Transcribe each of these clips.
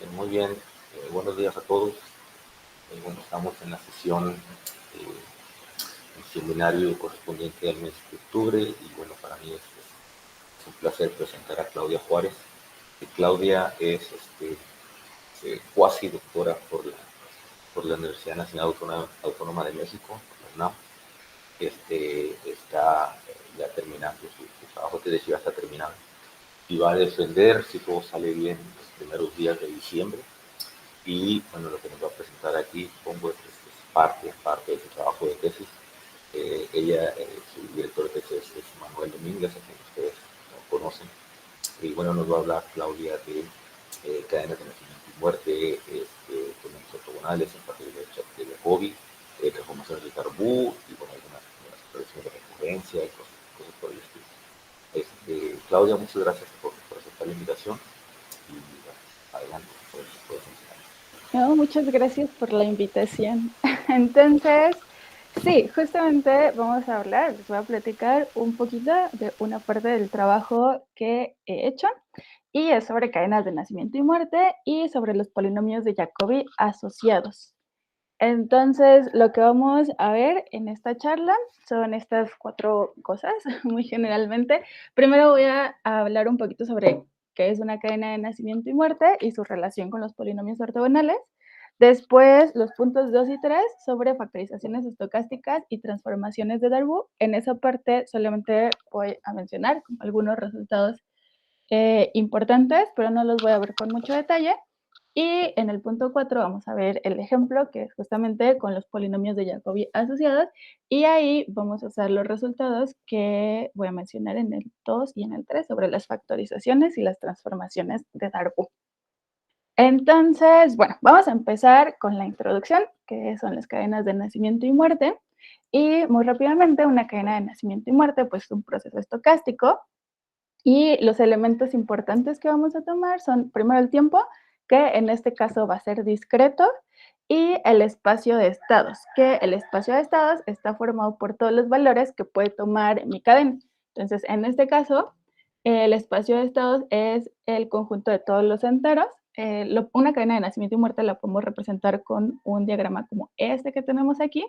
Muy bien, buenos días a todos. Bueno, estamos en la sesión, el seminario correspondiente al mes de octubre y bueno, para mí es un placer presentar a Claudia Juárez. Claudia es cuasi doctora por la Universidad Nacional Autónoma de México, la UNAM. Está ya terminando su trabajo, te decía, está terminado. Y va a defender, si todo sale bien, los primeros días de diciembre. Y bueno, lo que nos va a presentar aquí, supongo, es parte de su trabajo de tesis. Ella, su director de tesis es Manuel Domínguez, a quien ustedes no conocen. Y bueno, nos va a hablar Claudia de cadenas de nacimiento y muerte, fenómenos ortogonales, en partir de Jacobi, transformaciones de Tarbú, y bueno, algunas predicciones de recurrencia y cosas por el estilo. Claudia, muchas gracias por aceptar la invitación y bueno, adelante, puedes enseñar. No, muchas gracias por la invitación. Entonces, sí, justamente vamos a hablar, les voy a platicar un poquito de una parte del trabajo que he hecho y es sobre cadenas de nacimiento y muerte y sobre los polinomios de Jacobi asociados. Entonces, lo que vamos a ver en esta charla son estas 4 cosas, muy generalmente. Primero voy a hablar un poquito sobre qué es una cadena de nacimiento y muerte y su relación con los polinomios ortogonales. Después, los puntos 2 y 3 sobre factorizaciones estocásticas y transformaciones de Darboux. En esa parte solamente voy a mencionar algunos resultados importantes, pero no los voy a ver con mucho detalle. Y en el punto 4 vamos a ver el ejemplo, que es justamente con los polinomios de Jacobi asociados, y ahí vamos a usar los resultados que voy a mencionar en el 2 y en el 3 sobre las factorizaciones y las transformaciones de Darboux. Entonces, bueno, vamos a empezar con la introducción, que son las cadenas de nacimiento y muerte. Y muy rápidamente, una cadena de nacimiento y muerte, pues es un proceso estocástico. Y los elementos importantes que vamos a tomar son primero el tiempo, que en este caso va a ser discreto, y el espacio de estados, que el espacio de estados está formado por todos los valores que puede tomar mi cadena. Entonces, en este caso, el espacio de estados es el conjunto de todos los enteros. Una cadena de nacimiento y muerte la podemos representar con un diagrama como este que tenemos aquí.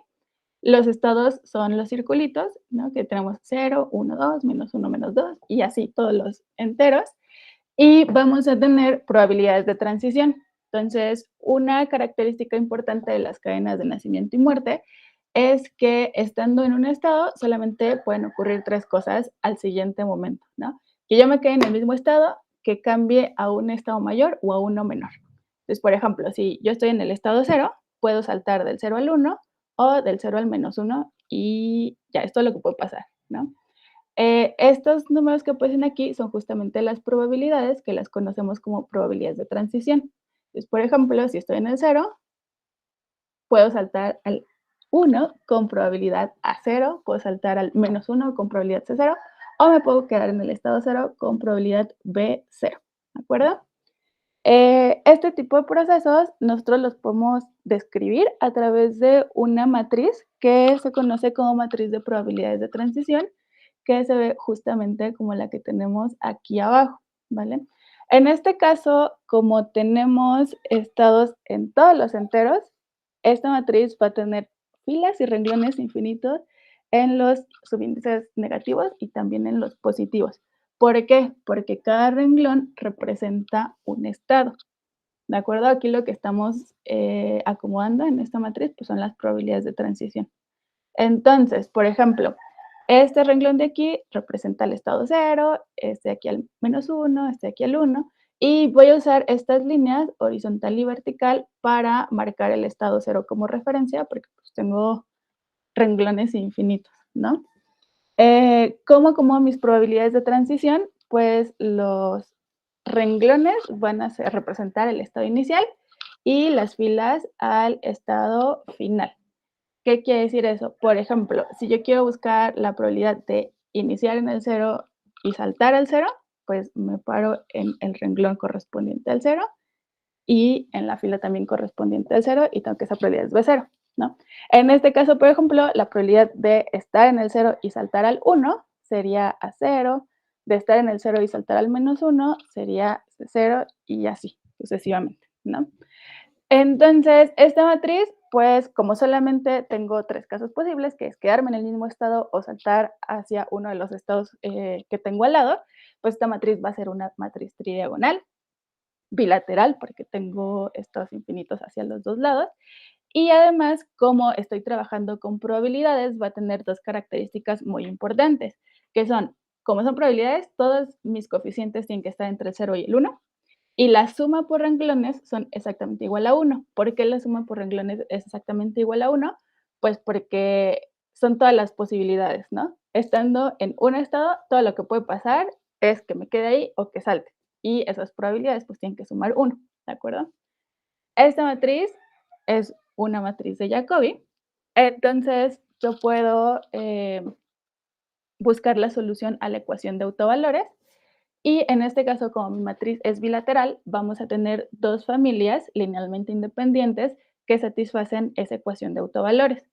Los estados son los circulitos, ¿no? Que tenemos 0, 1, 2, -1, -2, y así todos los enteros. Y vamos a tener probabilidades de transición. Entonces, una característica importante de las cadenas de nacimiento y muerte es que estando en un estado solamente pueden ocurrir 3 cosas al siguiente momento, ¿no? Que yo me quede en el mismo estado, que cambie a un estado mayor o a uno menor. Entonces, por ejemplo, si yo estoy en el estado 0, puedo saltar del 0 al 1 o del 0 al -1 y ya, esto es lo que puede pasar, ¿no? Estos números que aparecen aquí son justamente las probabilidades, que las conocemos como probabilidades de transición. Entonces, por ejemplo, si estoy en el 0, puedo saltar al 1 con probabilidad a 0, puedo saltar al -1 con probabilidad C0, o me puedo quedar en el estado 0 con probabilidad B0, ¿de acuerdo? Este tipo de procesos nosotros los podemos describir a través de una matriz que se conoce como matriz de probabilidades de transición, que se ve justamente como la que tenemos aquí abajo, ¿vale? En este caso, como tenemos estados en todos los enteros, esta matriz va a tener filas y renglones infinitos en los subíndices negativos y también en los positivos. ¿Por qué? Porque cada renglón representa un estado. ¿De acuerdo? Aquí lo que estamos acomodando en esta matriz pues son las probabilidades de transición. Entonces, por ejemplo, este renglón de aquí representa el estado 0, este aquí al -1, este aquí al 1, y voy a usar estas líneas horizontal y vertical para marcar el estado 0 como referencia, porque pues, tengo renglones infinitos, ¿no? ¿Cómo acomodo mis probabilidades de transición? Pues los renglones van a representar el estado inicial y las filas al estado final. ¿Qué quiere decir eso? Por ejemplo, si yo quiero buscar la probabilidad de iniciar en el 0 y saltar al 0, pues me paro en el renglón correspondiente al 0 y en la fila también correspondiente al 0 y tengo que esa probabilidad es B0, ¿no? En este caso, por ejemplo, la probabilidad de estar en el 0 y saltar al 1 sería A0, de estar en el 0 y saltar al -1 sería C0 y así sucesivamente, ¿no? Entonces, esta matriz, pues, como solamente tengo 3 casos posibles, que es quedarme en el mismo estado o saltar hacia uno de los estados, que tengo al lado, pues, esta matriz va a ser una matriz tridiagonal, bilateral, porque tengo estados infinitos hacia los 2 lados. Y además, como estoy trabajando con probabilidades, va a tener 2 características muy importantes, que son, como son probabilidades, todos mis coeficientes tienen que estar entre el 0 y el 1, y la suma por renglones son exactamente igual a 1. ¿Por qué la suma por renglones es exactamente igual a 1? Pues porque son todas las posibilidades, ¿no? Estando en un estado, todo lo que puede pasar es que me quede ahí o que salte. Y esas probabilidades pues tienen que sumar 1, ¿de acuerdo? Esta matriz es una matriz de Jacobi. Entonces, yo puedo buscar la solución a la ecuación de autovalores. Y en este caso, como mi matriz es bilateral, vamos a tener 2 familias linealmente independientes que satisfacen esa ecuación de autovalores,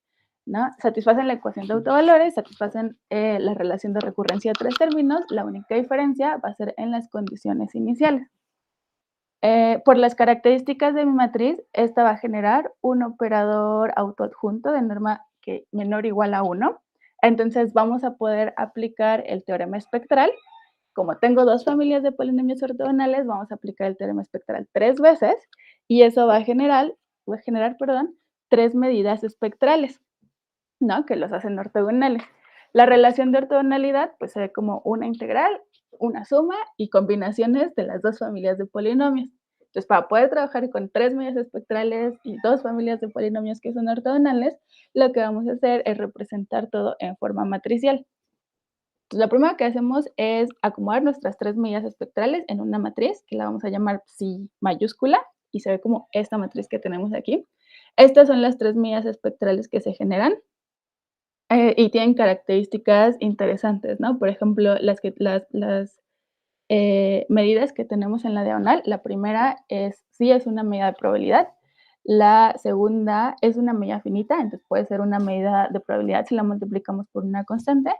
¿no? Satisfacen la ecuación de autovalores, satisfacen la relación de recurrencia de 3 términos. La única diferencia va a ser en las condiciones iniciales. Por las características de mi matriz, esta va a generar un operador autoadjunto de norma que menor o igual a 1. Entonces, vamos a poder aplicar el teorema espectral. Como tengo 2 familias de polinomios ortogonales, vamos a aplicar el teorema espectral 3 veces, y eso va a generar, 3 medidas espectrales, ¿no? Que los hacen ortogonales. La relación de ortogonalidad, pues, se ve como una integral, una suma y combinaciones de las 2 familias de polinomios. Entonces, para poder trabajar con 3 medidas espectrales y 2 familias de polinomios que son ortogonales, lo que vamos a hacer es representar todo en forma matricial. Entonces, lo primero que hacemos es acomodar nuestras 3 medidas espectrales en una matriz, que la vamos a llamar psi mayúscula, y se ve como esta matriz que tenemos aquí. Estas son las 3 medidas espectrales que se generan. Y tienen características interesantes, ¿no? Por ejemplo, las medidas que tenemos en la diagonal, la primera sí es una medida de probabilidad, la segunda es una medida finita, entonces puede ser una medida de probabilidad si la multiplicamos por una constante,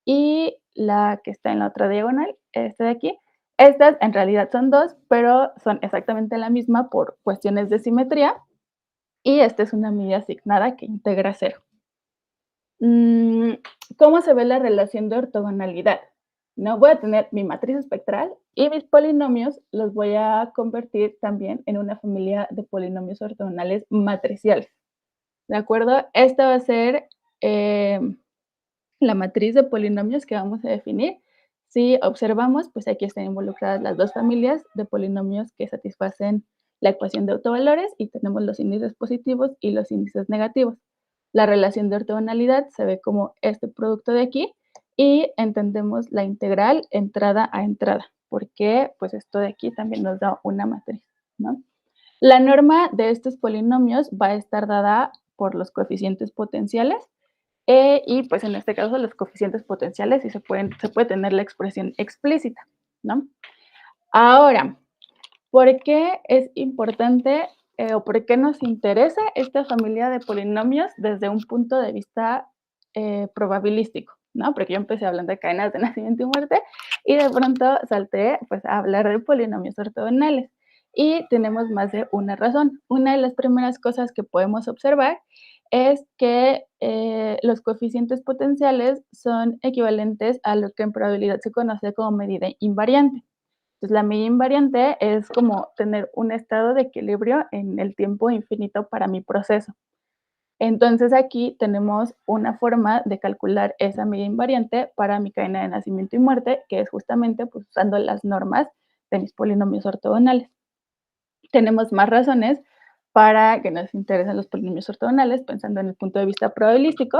y la que está en la otra diagonal, esta de aquí, estas en realidad son 2, pero son exactamente la misma por cuestiones de simetría, y esta es una medida asignada que integra 0. Mm, ¿Cómo se ve la relación de ortogonalidad? ¿No? Voy a tener mi matriz espectral y mis polinomios los voy a convertir también en una familia de polinomios ortogonales matriciales, ¿de acuerdo? Esta va a ser la matriz de polinomios que vamos a definir. Si observamos, pues aquí están involucradas las 2 familias de polinomios que satisfacen la ecuación de autovalores y tenemos los índices positivos y los índices negativos. La relación de ortogonalidad se ve como este producto de aquí y entendemos la integral entrada a entrada, porque pues esto de aquí también nos da una matriz, ¿no? La norma de estos polinomios va a estar dada por los coeficientes potenciales, y pues en este caso los coeficientes potenciales sí se puede tener la expresión explícita, ¿no? Ahora, ¿por qué es importante o por qué nos interesa esta familia de polinomios desde un punto de vista probabilístico? ¿No? Porque yo empecé hablando de cadenas de nacimiento y muerte y de pronto salté pues, a hablar de polinomios ortogonales. Y tenemos más de una razón. Una de las primeras cosas que podemos observar es que los coeficientes potenciales son equivalentes a lo que en probabilidad se conoce como medida invariante. Entonces, la medida invariante es como tener un estado de equilibrio en el tiempo infinito para mi proceso. Entonces, aquí tenemos una forma de calcular esa medida invariante para mi cadena de nacimiento y muerte, que es justamente pues, usando las normas de mis polinomios ortogonales. Tenemos más razones para que nos interesen los polinomios ortogonales, pensando en el punto de vista probabilístico.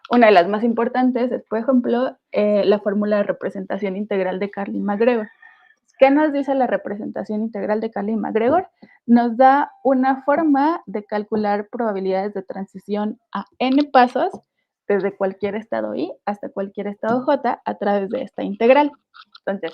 Una de las más importantes es, por ejemplo, la fórmula de representación integral de Carlin-MacGregor. ¿Qué nos dice la representación integral de Carlin-MacGregor? Nos da una forma de calcular probabilidades de transición a n pasos desde cualquier estado i hasta cualquier estado j a través de esta integral. Entonces,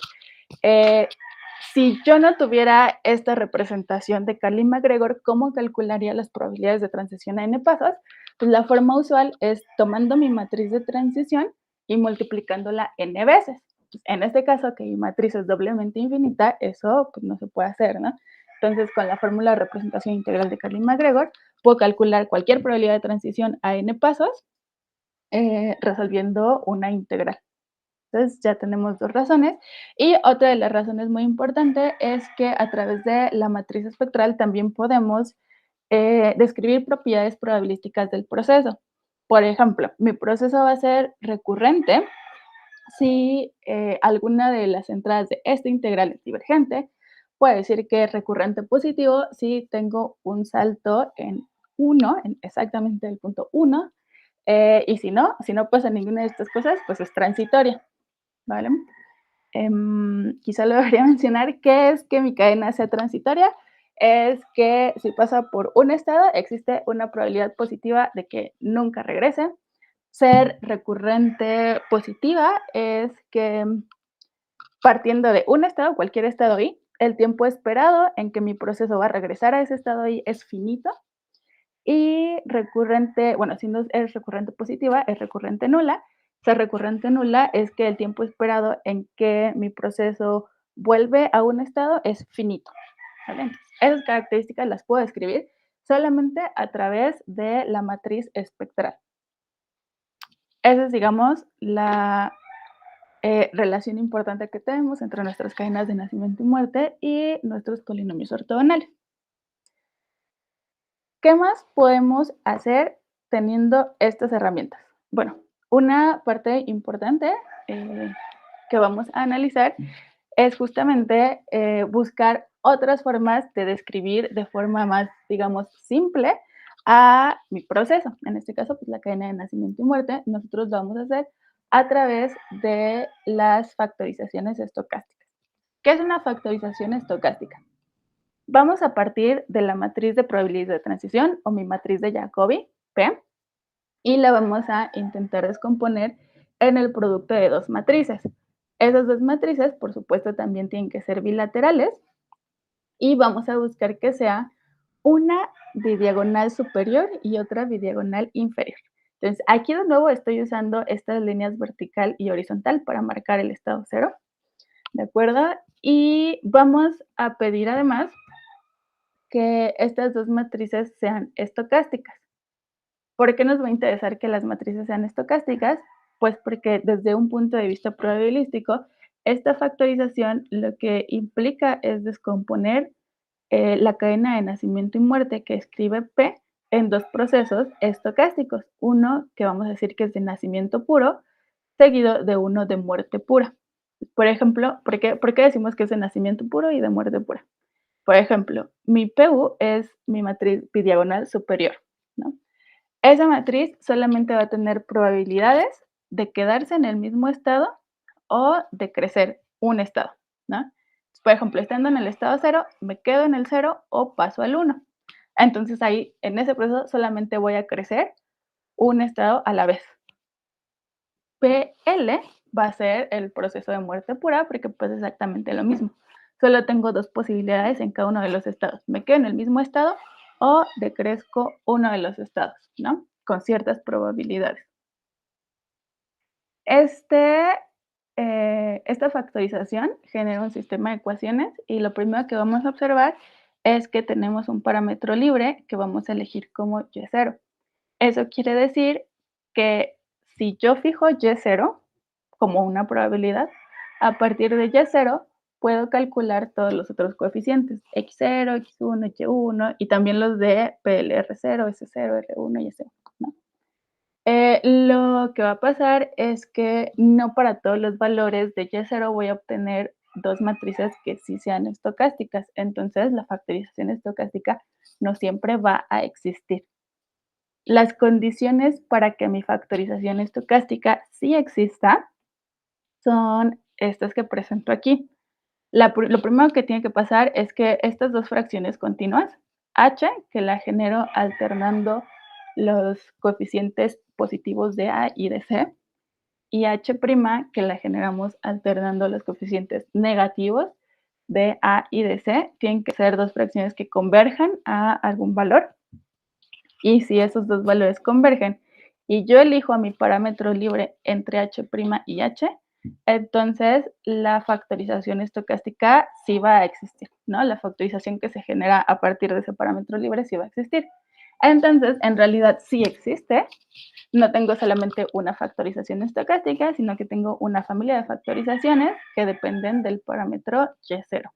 si yo no tuviera esta representación de Carlin-MacGregor, ¿cómo calcularía las probabilidades de transición a n pasos? Pues la forma usual es tomando mi matriz de transición y multiplicándola n veces. En este caso, que mi matriz es doblemente infinita, eso pues, no se puede hacer, ¿no? Entonces, con la fórmula de representación integral de Carlin-MacGregor, puedo calcular cualquier probabilidad de transición a n pasos resolviendo una integral. Entonces, ya tenemos dos razones. Y otra de las razones muy importante es que a través de la matriz espectral también podemos describir propiedades probabilísticas del proceso. Por ejemplo, mi proceso va a ser recurrente si alguna de las entradas de esta integral es divergente. Puede decir que es recurrente positivo si tengo un salto en 1, en exactamente el punto 1, y si no pasa ninguna de estas cosas, pues es transitoria, ¿vale? Quizá lo debería mencionar, ¿qué es que mi cadena sea transitoria? Es que si pasa por un estado, existe una probabilidad positiva de que nunca regrese. Ser recurrente positiva es que partiendo de un estado, cualquier estado I, el tiempo esperado en que mi proceso va a regresar a ese estado I es finito. Y recurrente, bueno, si no es recurrente positiva, es recurrente nula. Ser recurrente nula es que el tiempo esperado en que mi proceso vuelve a un estado es finito, ¿vale? Esas características las puedo escribir solamente a través de la matriz espectral. Esa es, digamos, la relación importante que tenemos entre nuestras cadenas de nacimiento y muerte y nuestros polinomios ortogonales. ¿Qué más podemos hacer teniendo estas herramientas? Bueno, una parte importante que vamos a analizar es justamente buscar otras formas de describir de forma más, digamos, simple a mi proceso. En este caso, pues la cadena de nacimiento y muerte, nosotros lo vamos a hacer a través de las factorizaciones estocásticas. ¿Qué es una factorización estocástica? Vamos a partir de la matriz de probabilidades de transición o mi matriz de Jacobi, P, y la vamos a intentar descomponer en el producto de dos matrices. Esas dos matrices, por supuesto, también tienen que ser bilaterales y vamos a buscar que sea una bidiagonal superior y otra bidiagonal inferior. Entonces, aquí de nuevo estoy usando estas líneas vertical y horizontal para marcar el estado cero, ¿de acuerdo? Y vamos a pedir además que estas dos matrices sean estocásticas. ¿Por qué nos va a interesar que las matrices sean estocásticas? Pues porque desde un punto de vista probabilístico, esta factorización lo que implica es descomponer la cadena de nacimiento y muerte que escribe P en dos procesos estocásticos. Uno que vamos a decir que es de nacimiento puro, seguido de uno de muerte pura. Por ejemplo, ¿por qué decimos que es de nacimiento puro y de muerte pura? Por ejemplo, mi PU es mi matriz bidiagonal superior, ¿no? Esa matriz solamente va a tener probabilidades de quedarse en el mismo estado o de crecer un estado, ¿no? Por ejemplo, estando en el estado 0, me quedo en el 0 o paso al 1. Entonces ahí, en ese proceso, solamente voy a crecer un estado a la vez. PL va a ser el proceso de muerte pura porque pues exactamente lo mismo. Solo tengo dos posibilidades en cada uno de los estados. Me quedo en el mismo estado o decrezco uno de los estados, ¿no? Con ciertas probabilidades. Esta factorización genera un sistema de ecuaciones y lo primero que vamos a observar es que tenemos un parámetro libre que vamos a elegir como y0. Eso quiere decir que si yo fijo y0 como una probabilidad, a partir de y0 puedo calcular todos los otros coeficientes, x0, x1, y1, y también los de PLR0, S0, R1 y S1, ¿no? Lo que va a pasar es que no para todos los valores de y0 voy a obtener dos matrices que sí sean estocásticas. Entonces, la factorización estocástica no siempre va a existir. Las condiciones para que mi factorización estocástica sí exista son estas que presento aquí. Lo primero que tiene que pasar es que estas dos fracciones continuas, h, que la genero alternando los coeficientes positivos de A y de C, y h', que la generamos alternando los coeficientes negativos de A y de C, tienen que ser dos fracciones que converjan a algún valor. Y si esos dos valores convergen y yo elijo a mi parámetro libre entre h' y h, entonces la factorización estocástica sí va a existir. ¿no? La factorización que se genera a partir de ese parámetro libre sí va a existir. Entonces, en realidad sí existe. No tengo solamente una factorización estocástica, sino que tengo una familia de factorizaciones que dependen del parámetro Y0.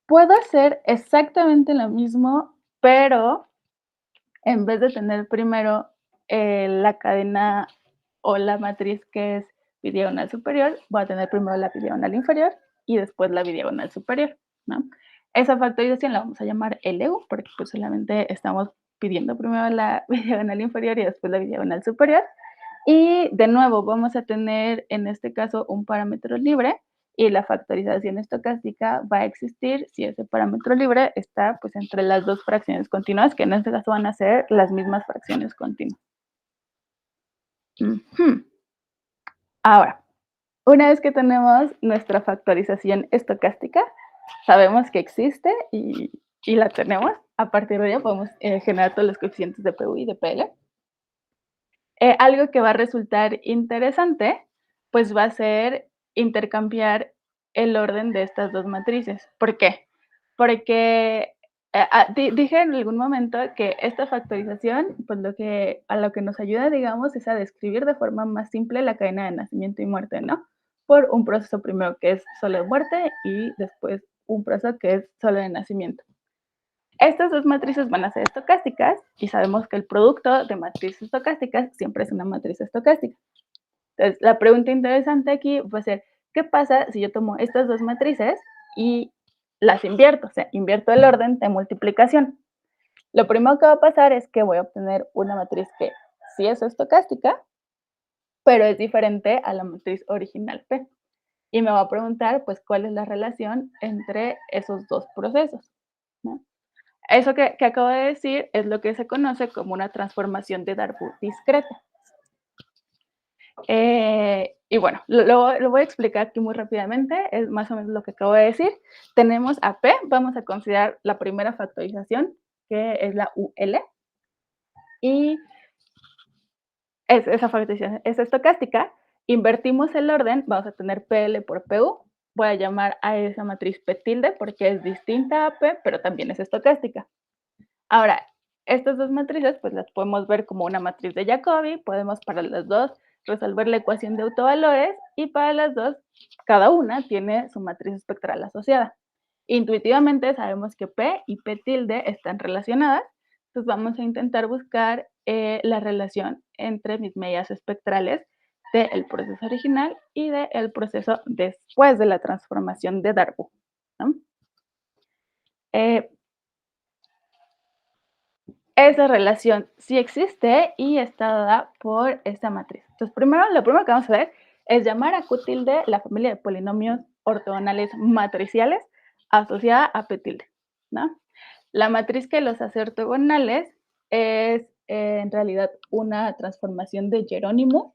Puedo hacer exactamente lo mismo, pero en vez de tener primero la cadena o la matriz que es bidiagonal superior, voy a tener primero la bidiagonal inferior y después la bidiagonal superior, ¿no? Esa factorización la vamos a llamar LU porque pues solamente estamos pidiendo primero la bidiagonal inferior y después la bidiagonal superior. Y de nuevo vamos a tener en este caso un parámetro libre y la factorización estocástica va a existir si ese parámetro libre está pues entre las dos fracciones continuas, que en este caso van a ser las mismas fracciones continuas. Ahora, una vez que tenemos nuestra factorización estocástica, sabemos que existe y la tenemos. A partir de ella podemos generar todos los coeficientes de PU y de PL. Algo que va a resultar interesante, pues va a ser intercambiar el orden de estas dos matrices. ¿Por qué? Porque dije en algún momento que esta factorización, pues a lo que nos ayuda, digamos, es a describir de forma más simple la cadena de nacimiento y muerte, ¿no? Por un proceso primero que es solo de muerte y después un proceso que es solo de nacimiento. Estas dos matrices van a ser estocásticas y sabemos que el producto de matrices estocásticas siempre es una matriz estocástica. Entonces, la pregunta interesante aquí va a ser, ¿qué pasa si yo tomo estas dos matrices y las invierto? O sea, invierto el orden de multiplicación. Lo primero que va a pasar es que voy a obtener una matriz que sí es estocástica, pero es diferente a la matriz original P. Y me va a preguntar, pues, cuál es la relación entre esos dos procesos, ¿no? Eso que acabo de decir es lo que se conoce como una transformación de Darboux discreta. Y bueno, lo voy a explicar aquí muy rápidamente, es más o menos lo que acabo de decir. Tenemos a P, vamos a considerar la primera factorización, que es la UL, y esa factorización es estocástica. Invertimos el orden, vamos a tener PL por PU. Voy a llamar a esa matriz P tilde porque es distinta a P, pero también es estocástica. Ahora, estas dos matrices, pues las podemos ver como una matriz de Jacobi, podemos para las dos resolver la ecuación de autovalores y para las dos, cada una tiene su matriz espectral asociada. Intuitivamente sabemos que P y P tilde están relacionadas, entonces vamos a intentar buscar la relación entre mis medias espectrales del proceso original y del proceso después de la transformación de Darboux, ¿no? Esa relación sí existe y está dada por esta matriz. Entonces, lo primero que vamos a ver es llamar a Q tilde la familia de polinomios ortogonales matriciales asociada a P tilde, ¿no? La matriz que los hace ortogonales es en realidad una transformación de Jerónimo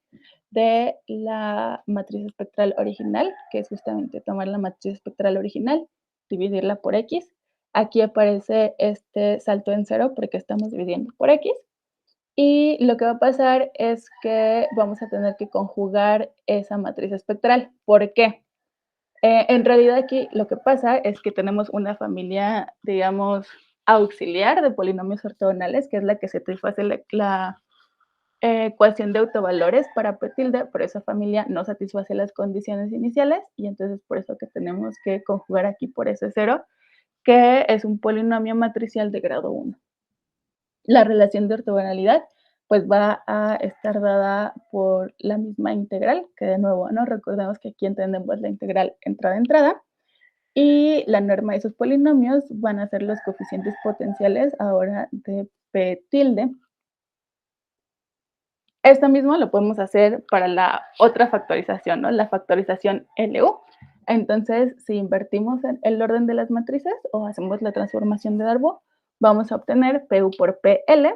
de la matriz espectral original, que es justamente tomar la matriz espectral original, dividirla por X. Aquí aparece este salto en cero porque estamos dividiendo por X. Y lo que va a pasar es que vamos a tener que conjugar esa matriz espectral. ¿Por qué? En realidad aquí lo que pasa es que tenemos una familia, digamos, auxiliar de polinomios ortogonales, que es la que satisface la ecuación de autovalores para P tilde, pero esa familia no satisface las condiciones iniciales y entonces por eso que tenemos que conjugar aquí por ese cero, que es un polinomio matricial de grado 1. La relación de ortogonalidad pues va a estar dada por la misma integral, que de nuevo, ¿no? Recordemos que aquí entendemos la integral entrada-entrada, y la norma de esos polinomios van a ser los coeficientes potenciales ahora de P tilde. Esto mismo lo podemos hacer para la otra factorización, ¿no? La factorización LU. Entonces, si invertimos el orden de las matrices o hacemos la transformación de Darboux, vamos a obtener PU por PL.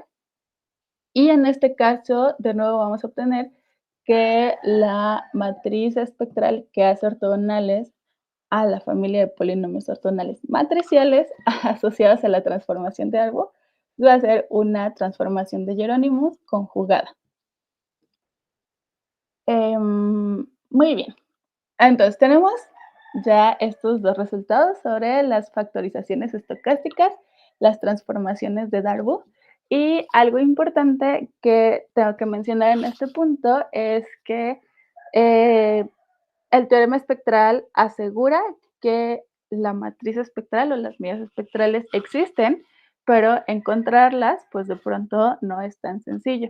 Y en este caso, de nuevo, vamos a obtener que la matriz espectral que hace ortogonales a la familia de polinomios ortogonales matriciales asociados a la transformación de Darboux va a ser una transformación de Jerónimo conjugada. Muy bien. Entonces tenemos ya estos dos resultados sobre las factorizaciones estocásticas, las transformaciones de Darboux. Y algo importante que tengo que mencionar en este punto es que el teorema espectral asegura que la matriz espectral o las medidas espectrales existen, pero encontrarlas, pues de pronto no es tan sencillo.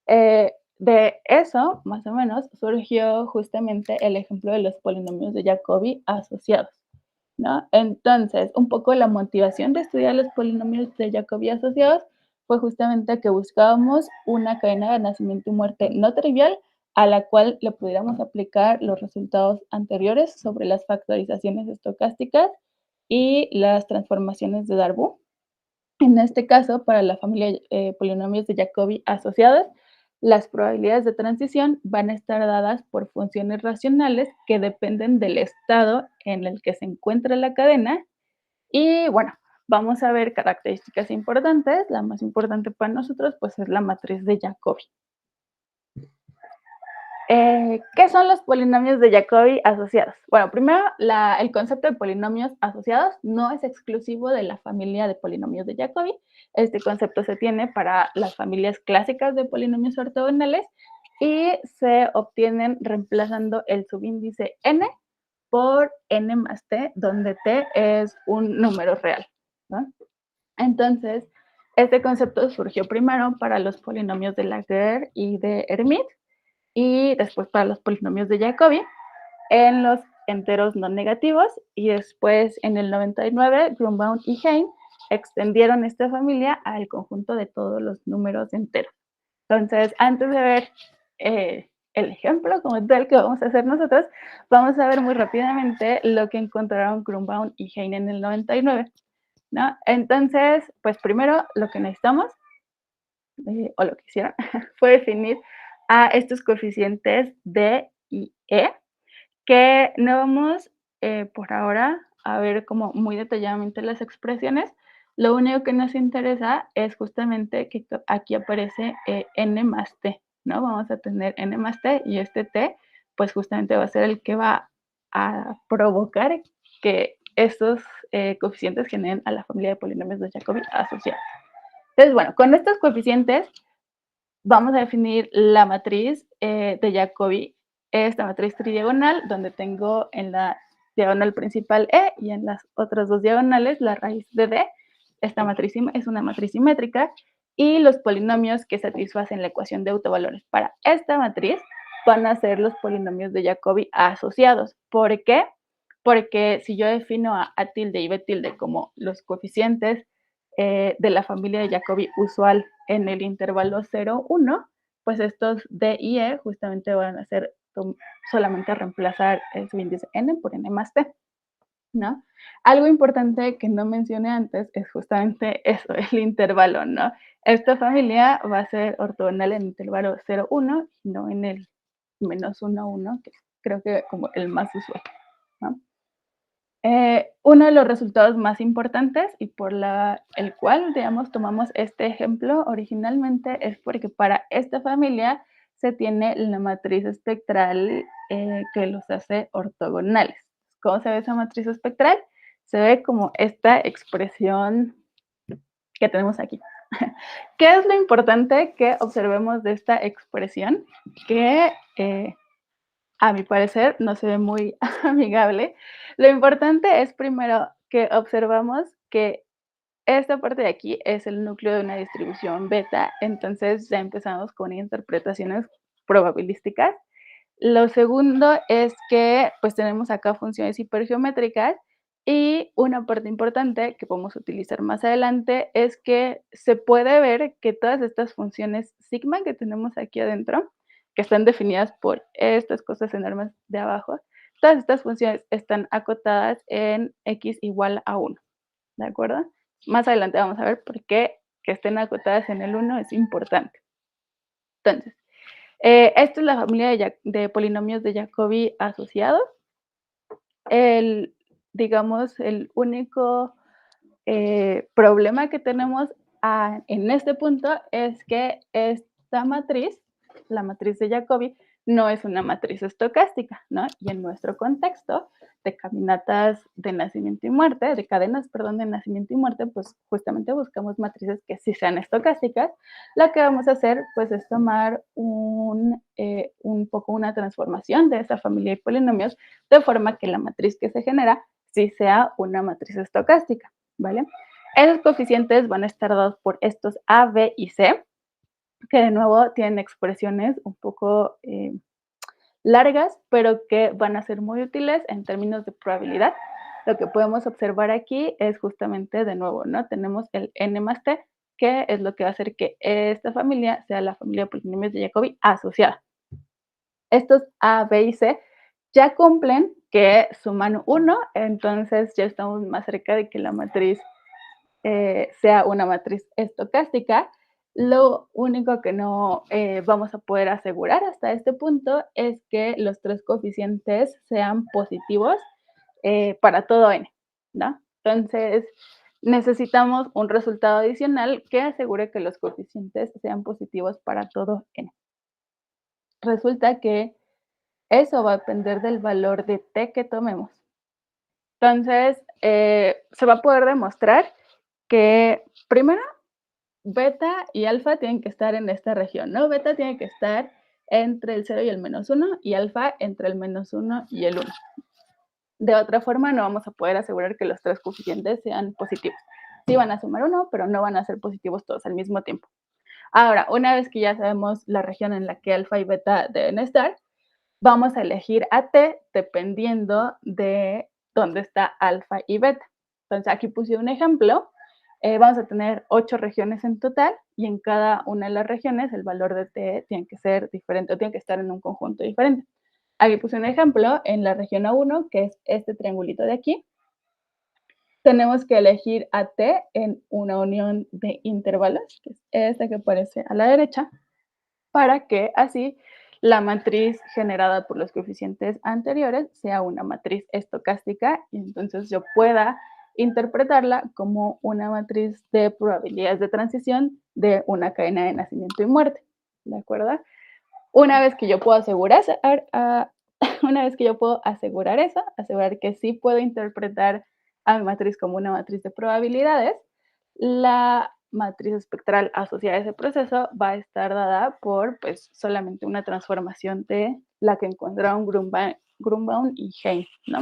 De eso, más o menos, surgió justamente el ejemplo de los polinomios de Jacobi asociados, ¿no? Entonces, un poco la motivación de estudiar los polinomios de Jacobi asociados fue justamente que buscábamos una cadena de nacimiento y muerte no trivial a la cual le pudiéramos aplicar los resultados anteriores sobre las factorizaciones estocásticas y las transformaciones de Darboux. En este caso, para la familia polinomios de Jacobi asociados, las probabilidades de transición van a estar dadas por funciones racionales que dependen del estado en el que se encuentra la cadena. Y bueno, vamos a ver características importantes. La más importante para nosotros, pues, es la matriz de Jacobi. ¿Qué son los polinomios de Jacobi asociados? Bueno, primero, el concepto de polinomios asociados no es exclusivo de la familia de polinomios de Jacobi. Este concepto se tiene para las familias clásicas de polinomios ortogonales y se obtienen reemplazando el subíndice n por n más t, donde t es un número real, ¿no? Entonces, este concepto surgió primero para los polinomios de Laguerre y de Hermite, y después para los polinomios de Jacobi en los enteros no negativos, y después en el 99 Grunbaum y Hein extendieron esta familia al conjunto de todos los números enteros. Entonces, antes de ver el ejemplo como tal que vamos a hacer nosotros, vamos a ver muy rápidamente lo que encontraron Grunbaum y Hein en el 99, ¿no? Entonces, pues primero lo que necesitamos, o lo que hicieron, fue definir a estos coeficientes D y E, que no vamos por ahora a ver como muy detalladamente las expresiones. Lo único que nos interesa es justamente que aquí aparece n más t, ¿no? Vamos a tener n más t y este t, pues justamente va a ser el que va a provocar que estos coeficientes generen a la familia de polinomios de Jacobi asociados. Entonces, bueno, con estos coeficientes vamos a definir la matriz de Jacobi, esta matriz tridiagonal, donde tengo en la diagonal principal E y en las otras dos diagonales la raíz de D. Esta matriz es una matriz simétrica y los polinomios que satisfacen la ecuación de autovalores para esta matriz van a ser los polinomios de Jacobi asociados. ¿Por qué? Porque si yo defino a tilde y b tilde como los coeficientes de la familia de Jacobi usual en el intervalo 0, 1, pues estos D y E justamente van a ser solamente reemplazar el subíndice n por n más t, ¿no? Algo importante que no mencioné antes es justamente eso, el intervalo, ¿no? Esta familia va a ser ortogonal en el intervalo 0, 1, no en el menos 1, 1, que creo que como el más usual, ¿no? Uno de los resultados más importantes y por el cual, digamos, tomamos este ejemplo originalmente es porque para esta familia se tiene la matriz espectral que los hace ortogonales. ¿Cómo se ve esa matriz espectral? Se ve como esta expresión que tenemos aquí. ¿Qué es lo importante que observemos de esta expresión? Que a mi parecer, no se ve muy amigable. Lo importante es primero que observamos que esta parte de aquí es el núcleo de una distribución beta, entonces ya empezamos con interpretaciones probabilísticas. Lo segundo es que pues tenemos acá funciones hipergeométricas y una parte importante que podemos utilizar más adelante es que se puede ver que todas estas funciones sigma que tenemos aquí adentro, que están definidas por estas cosas enormes de abajo, todas estas funciones están acotadas en x igual a 1, ¿de acuerdo? Más adelante vamos a ver por qué que estén acotadas en el 1 es importante. Entonces, esta es la familia de polinomios de Jacobi asociados. Digamos, el único problema que tenemos en este punto es que esta matriz, la matriz de Jacobi, no es una matriz estocástica, ¿no? Y en nuestro contexto de caminatas de nacimiento y muerte, de cadenas, perdón, de nacimiento y muerte, pues justamente buscamos matrices que sí sean estocásticas. Lo que vamos a hacer, pues, es tomar un poco una transformación de esa familia de polinomios, de forma que la matriz que se genera sí sea una matriz estocástica, ¿vale? Esos coeficientes van a estar dados por estos A, B y C, que de nuevo tienen expresiones un poco largas, pero que van a ser muy útiles en términos de probabilidad. Lo que podemos observar aquí es justamente, de nuevo, ¿no? Tenemos el n más t, que es lo que va a hacer que esta familia sea la familia de polinomios de Jacobi asociada. Estos A, B y C ya cumplen que suman 1, entonces ya estamos más cerca de que la matriz sea una matriz estocástica. Lo único que no vamos a poder asegurar hasta este punto es que los tres coeficientes sean positivos para todo n, ¿no? Entonces, necesitamos un resultado adicional que asegure que los coeficientes sean positivos para todo n. Resulta que eso va a depender del valor de t que tomemos. Entonces, se va a poder demostrar que primero beta y alfa tienen que estar en esta región, ¿no? Beta tiene que estar entre el 0 y el -1 y alfa entre el -1 y el 1. De otra forma, no vamos a poder asegurar que los tres coeficientes sean positivos. Sí van a sumar 1, pero no van a ser positivos todos al mismo tiempo. Ahora, una vez que ya sabemos la región en la que alfa y beta deben estar, vamos a elegir a t dependiendo de dónde está alfa y beta. Entonces, aquí puse un ejemplo. Vamos a tener 8 regiones en total y en cada una de las regiones el valor de t tiene que ser diferente o tiene que estar en un conjunto diferente. Aquí puse un ejemplo en la región A1, que es este triangulito de aquí. Tenemos que elegir a t en una unión de intervalos, que es esta que aparece a la derecha, para que así la matriz generada por los coeficientes anteriores sea una matriz estocástica y entonces yo pueda interpretarla como una matriz de probabilidades de transición de una cadena de nacimiento y muerte, ¿de acuerdo? Una vez que yo puedo asegurar, una vez que yo puedo asegurar eso, asegurar que sí puedo interpretar a mi matriz como una matriz de probabilidades, la matriz espectral asociada a ese proceso va a estar dada por pues solamente una transformación de la que encontraron Grunbaum y Hein, ¿no?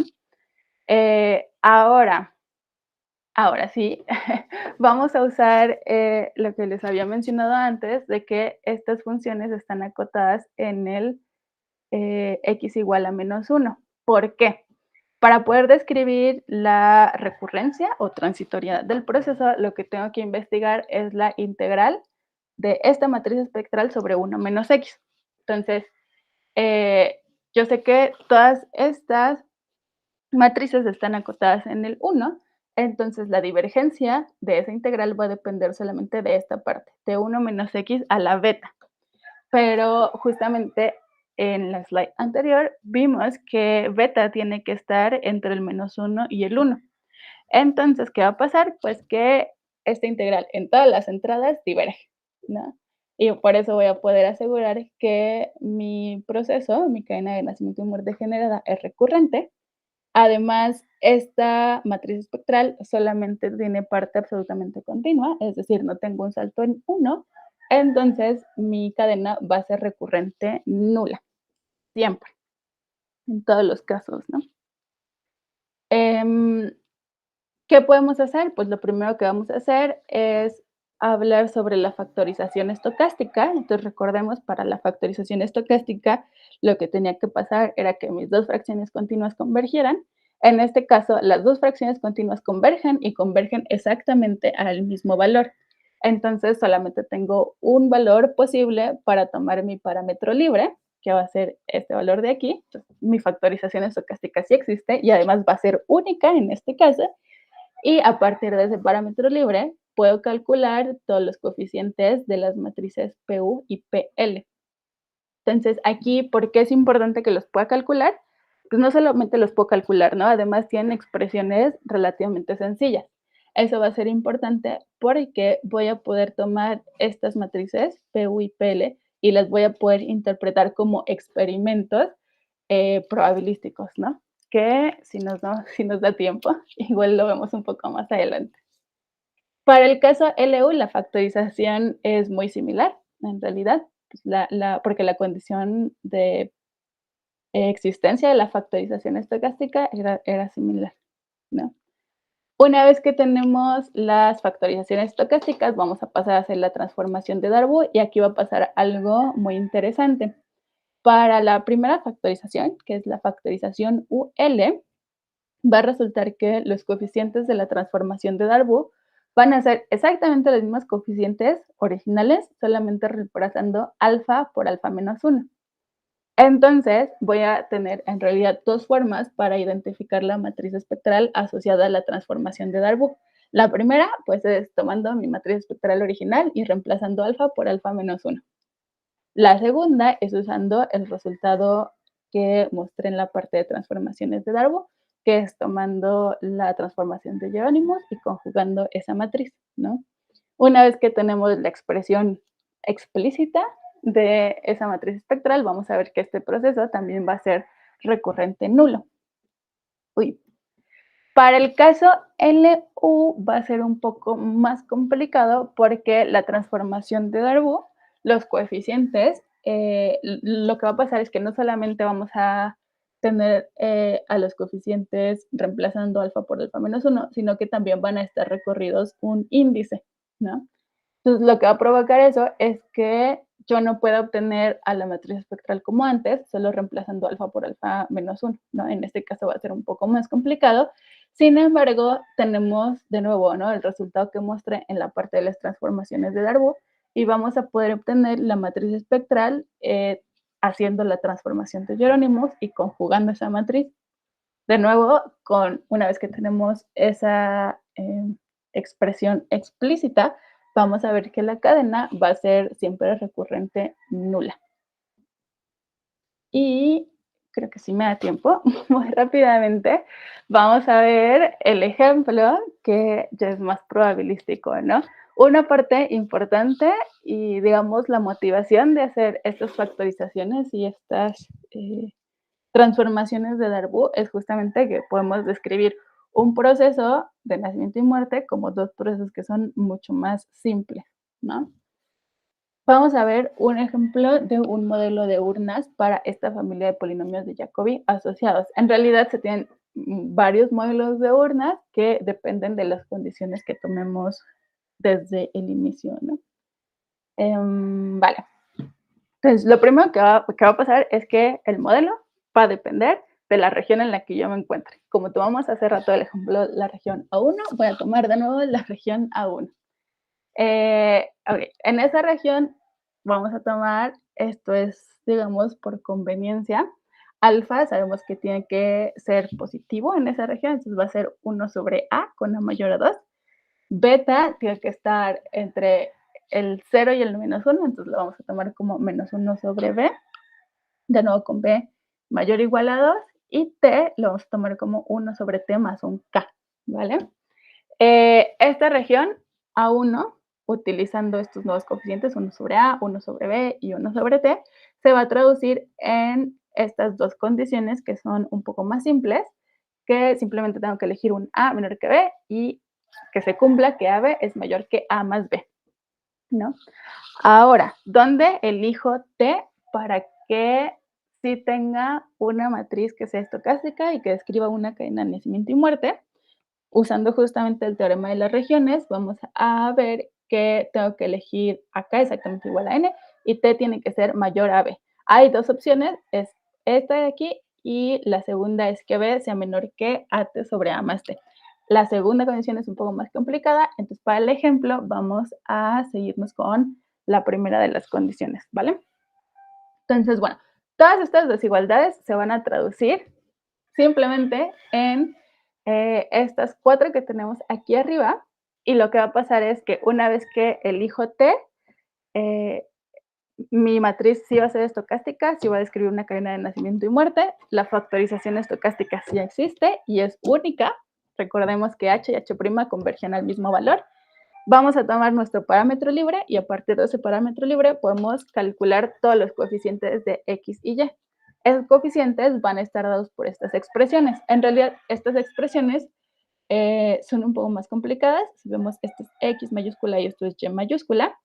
Ahora sí, vamos a usar lo que les había mencionado antes, de que estas funciones están acotadas en el x igual a -1. ¿Por qué? Para poder describir la recurrencia o transitoriedad del proceso, lo que tengo que investigar es la integral de esta matriz espectral sobre 1 menos x. Entonces, yo sé que todas estas matrices están acotadas en el 1, entonces la divergencia de esa integral va a depender solamente de esta parte, de 1 menos x a la beta. Pero justamente en la slide anterior vimos que beta tiene que estar entre el -1 y el 1. Entonces, ¿qué va a pasar? Pues que esta integral en todas las entradas diverge, ¿no? Y por eso voy a poder asegurar que mi proceso, mi cadena de nacimiento y muerte generada es recurrente. Además, esta matriz espectral solamente tiene parte absolutamente continua, es decir, no tengo un salto en 1, entonces mi cadena va a ser recurrente nula, siempre, en todos los casos, ¿no? ¿Qué podemos hacer? Pues lo primero que vamos a hacer es hablar sobre la factorización estocástica. Entonces, recordemos, para la factorización estocástica, lo que tenía que pasar era que mis dos fracciones continuas convergieran. En este caso, las dos fracciones continuas convergen y convergen exactamente al mismo valor. Entonces, solamente tengo un valor posible para tomar mi parámetro libre, que va a ser este valor de aquí. Entonces, mi factorización estocástica sí existe y además va a ser única en este caso. Y a partir de ese parámetro libre, puedo calcular todos los coeficientes de las matrices PU y PL. Entonces, aquí, ¿por qué es importante que los pueda calcular? Pues no solamente los puedo calcular, ¿no? Además, tienen expresiones relativamente sencillas. Eso va a ser importante porque voy a poder tomar estas matrices PU y PL y las voy a poder interpretar como experimentos probabilísticos, ¿no? Que si nos da tiempo, igual lo vemos un poco más adelante. Para el caso LU, la factorización es muy similar, en realidad, pues porque la condición de existencia de la factorización estocástica era similar, ¿no? Una vez que tenemos las factorizaciones estocásticas, vamos a pasar a hacer la transformación de Darboux y aquí va a pasar algo muy interesante. Para la primera factorización, que es la factorización UL, va a resultar que los coeficientes de la transformación de Darboux van a ser exactamente los mismos coeficientes originales, solamente reemplazando alfa por alfa menos 1. Entonces, voy a tener en realidad dos formas para identificar la matriz espectral asociada a la transformación de Darboux. La primera, pues, es tomando mi matriz espectral original y reemplazando alfa por alfa menos 1. La segunda es usando el resultado que mostré en la parte de transformaciones de Darboux, que es tomando la transformación de Jerónimos y conjugando esa matriz, ¿no? Una vez que tenemos la expresión explícita de esa matriz espectral, vamos a ver que este proceso también va a ser recurrente nulo. Uy. Para el caso LU va a ser un poco más complicado porque la transformación de Darboux, los coeficientes, lo que va a pasar es que no solamente vamos a tener a los coeficientes reemplazando alfa por alfa menos 1, sino que también van a estar recorridos un índice, ¿no? Entonces, lo que va a provocar eso es que yo no pueda obtener a la matriz espectral como antes, solo reemplazando alfa por alfa menos 1, ¿no? En este caso va a ser un poco más complicado. Sin embargo, tenemos de nuevo, ¿no?, el resultado que mostré en la parte de las transformaciones de Darboux y vamos a poder obtener la matriz espectral haciendo la transformación de Jerónimos y conjugando esa matriz. De nuevo, una vez que tenemos esa expresión explícita, vamos a ver que la cadena va a ser siempre recurrente nula. Y creo que sí me da tiempo, muy rápidamente, vamos a ver el ejemplo que ya es más probabilístico, ¿no? Una parte importante y, digamos, la motivación de hacer estas factorizaciones y estas transformaciones de Darboux es justamente que podemos describir un proceso de nacimiento y muerte como dos procesos que son mucho más simples, ¿no? Vamos a ver un ejemplo de un modelo de urnas para esta familia de polinomios de Jacobi asociados. En realidad se tienen varios modelos de urnas que dependen de las condiciones que tomemos desde el inicio, ¿no? Vale. Entonces, lo primero que va a pasar es que el modelo va a depender de la región en la que yo me encuentre. Como tomamos hace rato el ejemplo la región A1, voy a tomar de nuevo la región A1. Okay. En esa región vamos a tomar, esto es, digamos, por conveniencia, alfa, sabemos que tiene que ser positivo en esa región, entonces va a ser 1 sobre A con A mayor a 2. Beta tiene que estar entre el 0 y el menos 1, entonces lo vamos a tomar como menos 1 sobre B, de nuevo con B mayor o igual a 2, y T lo vamos a tomar como 1 sobre T más un K, ¿vale? Esta región A1, utilizando estos nuevos coeficientes, 1 sobre A, 1 sobre B y 1 sobre T, se va a traducir en estas dos condiciones que son un poco más simples, que simplemente tengo que elegir un A menor que B y que se cumpla que AB es mayor que A más B, ¿no? Ahora, ¿dónde elijo T para que sí tenga una matriz que sea estocástica y que describa una cadena de nacimiento y muerte? Usando justamente el teorema de las regiones, vamos a ver que tengo que elegir acá exactamente igual a n y t tiene que ser mayor a b. Hay dos opciones, es esta de aquí y la segunda es que b sea menor que at sobre a más t. La segunda condición es un poco más complicada, entonces para el ejemplo vamos a seguirnos con la primera de las condiciones, ¿vale? Entonces, bueno, todas estas desigualdades se van a traducir simplemente en estas cuatro que tenemos aquí arriba, y lo que va a pasar es que una vez que elijo T, mi matriz sí va a ser estocástica, sí va a describir una cadena de nacimiento y muerte, la factorización estocástica sí existe y es única, recordemos que H y H' convergen al mismo valor, Vamos a tomar nuestro parámetro libre y a partir de ese parámetro libre podemos calcular todos los coeficientes de X y Y. Esos coeficientes van a estar dados por estas expresiones. En realidad, estas expresiones son un poco más complicadas. Si vemos, esto es X mayúscula y esto es Y mayúscula,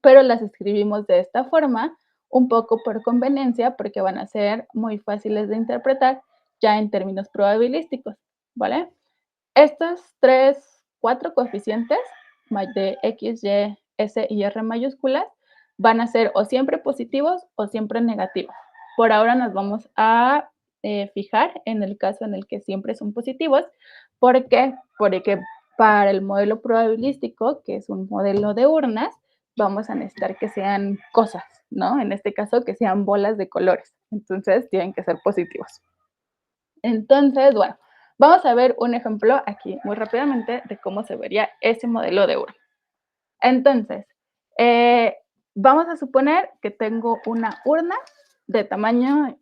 pero las escribimos de esta forma, un poco por conveniencia, porque van a ser muy fáciles de interpretar ya en términos probabilísticos, ¿vale? Estos 4 coeficientes de X, Y, S y R mayúsculas van a ser o siempre positivos o siempre negativos. Por ahora nos vamos a fijar en el caso en el que siempre son positivos. ¿Por qué? Porque para el modelo probabilístico, que es un modelo de urnas, vamos a necesitar que sean cosas, ¿no? En este caso, que sean bolas de colores. Entonces, tienen que ser positivos. Entonces, bueno, vamos a ver un ejemplo aquí muy rápidamente de cómo se vería ese modelo de urna. Entonces, vamos a suponer que tengo una urna de tamaño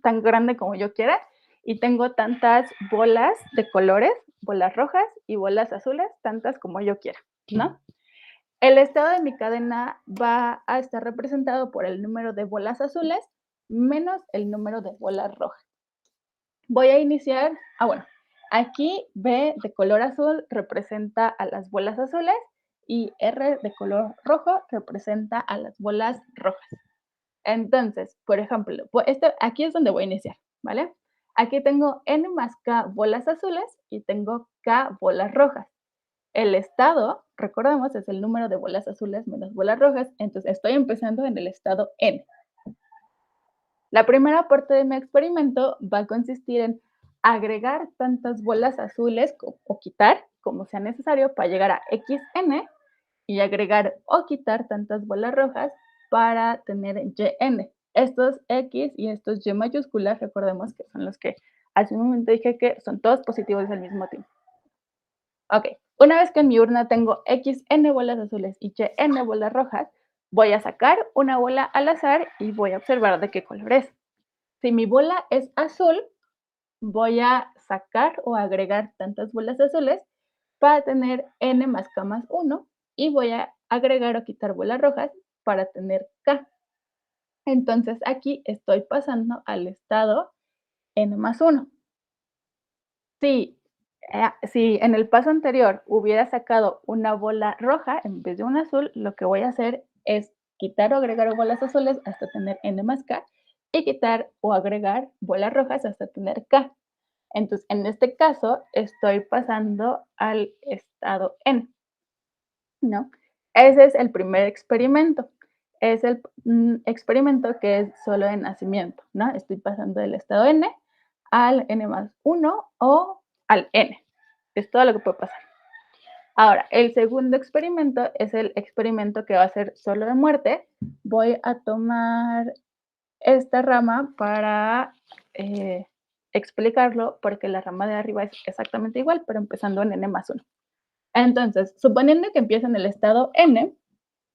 tan grande como yo quiera y tengo tantas bolas de colores, bolas rojas y bolas azules, tantas como yo quiera, ¿no? El estado de mi cadena va a estar representado por el número de bolas azules menos el número de bolas rojas. Voy a iniciar, bueno, aquí B de color azul representa a las bolas azules y R de color rojo representa a las bolas rojas. Entonces, por ejemplo, aquí es donde voy a iniciar, ¿vale? Aquí tengo N más K bolas azules y tengo K bolas rojas. El estado, recordemos, es el número de bolas azules menos bolas rojas, entonces estoy empezando en el estado N. La primera parte de mi experimento va a consistir en agregar tantas bolas azules o quitar, como sea necesario, para llegar a XN y agregar o quitar tantas bolas rojas para tener YN. Estos X y estos Y mayúsculas, recordemos que son los que hace un momento dije que son todos positivos al mismo tiempo. Ok, una vez que en mi urna tengo XN bolas azules y YN bolas rojas, voy a sacar una bola al azar y voy a observar de qué color es. Si mi bola es azul, voy a sacar o agregar tantas bolas azules para tener N más K más 1 y voy a agregar o quitar bolas rojas para tener K. Entonces aquí estoy pasando al estado N más 1. Si en el paso anterior hubiera sacado una bola roja en vez de una azul, lo que voy a hacer es quitar o agregar bolas azules hasta tener N más K y quitar o agregar bolas rojas hasta tener K. Entonces, en este caso, estoy pasando al estado N, ¿no? Ese es el primer experimento. Es el experimento que es solo de nacimiento, ¿no? Estoy pasando del estado N al N más 1 o al N. Es todo lo que puede pasar. Ahora, el segundo experimento es el experimento que va a ser solo de muerte. Voy a tomar esta rama para explicarlo, porque la rama de arriba es exactamente igual, pero empezando en N más 1. Entonces, suponiendo que empieza en el estado N,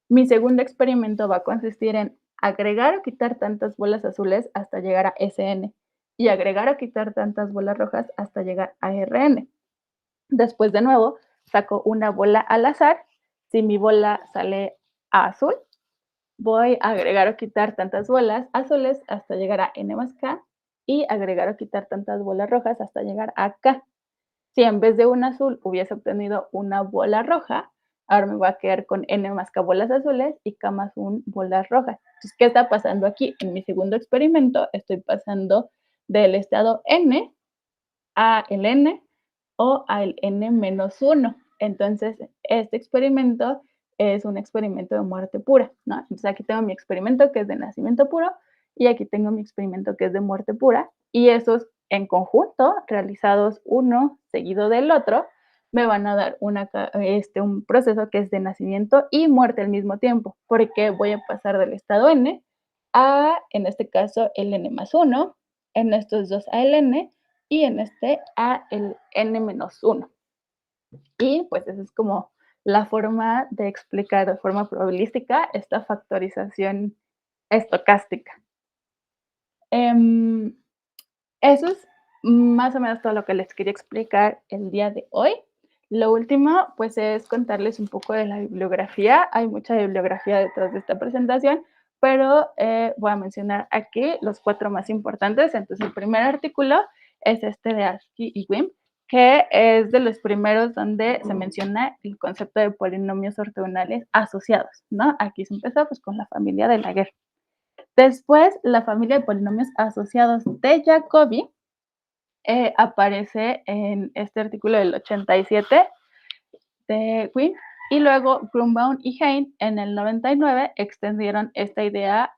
mi segundo experimento va a consistir en agregar o quitar tantas bolas azules hasta llegar a SN y agregar o quitar tantas bolas rojas hasta llegar a RN. Después, de nuevo, saco una bola al azar. Si mi bola sale a azul, voy a agregar o quitar tantas bolas azules hasta llegar a N más K y agregar o quitar tantas bolas rojas hasta llegar a K. Si en vez de un azul hubiese obtenido una bola roja, ahora me voy a quedar con N más K bolas azules y K más 1 bolas rojas. Entonces, ¿qué está pasando aquí? En mi segundo experimento estoy pasando del estado N a el N o al N menos 1. Entonces, este experimento es un experimento de muerte pura, ¿no? Entonces, aquí tengo mi experimento que es de nacimiento puro y aquí tengo mi experimento que es de muerte pura y esos en conjunto, realizados uno seguido del otro, me van a dar un proceso que es de nacimiento y muerte al mismo tiempo, porque voy a pasar del estado N a, en este caso, el N más 1, en estos dos a el N y en este a el N-1. Y pues esa es como la forma de explicar de forma probabilística esta factorización estocástica. Eso es más o menos todo lo que les quería explicar el día de hoy. Lo último, pues, es contarles un poco de la bibliografía. Hay mucha bibliografía detrás de esta presentación, pero voy a mencionar aquí los 4 más importantes. Entonces, el primer artículo es este de Askey y Wim, que es de los primeros donde se menciona el concepto de polinomios ortogonales asociados, ¿no? Aquí se empezó, pues, con la familia de Laguerre. Después, la familia de polinomios asociados de Jacobi aparece en este artículo del 87 de Quinn, y luego Grunbaum y Hein en el 99 extendieron esta idea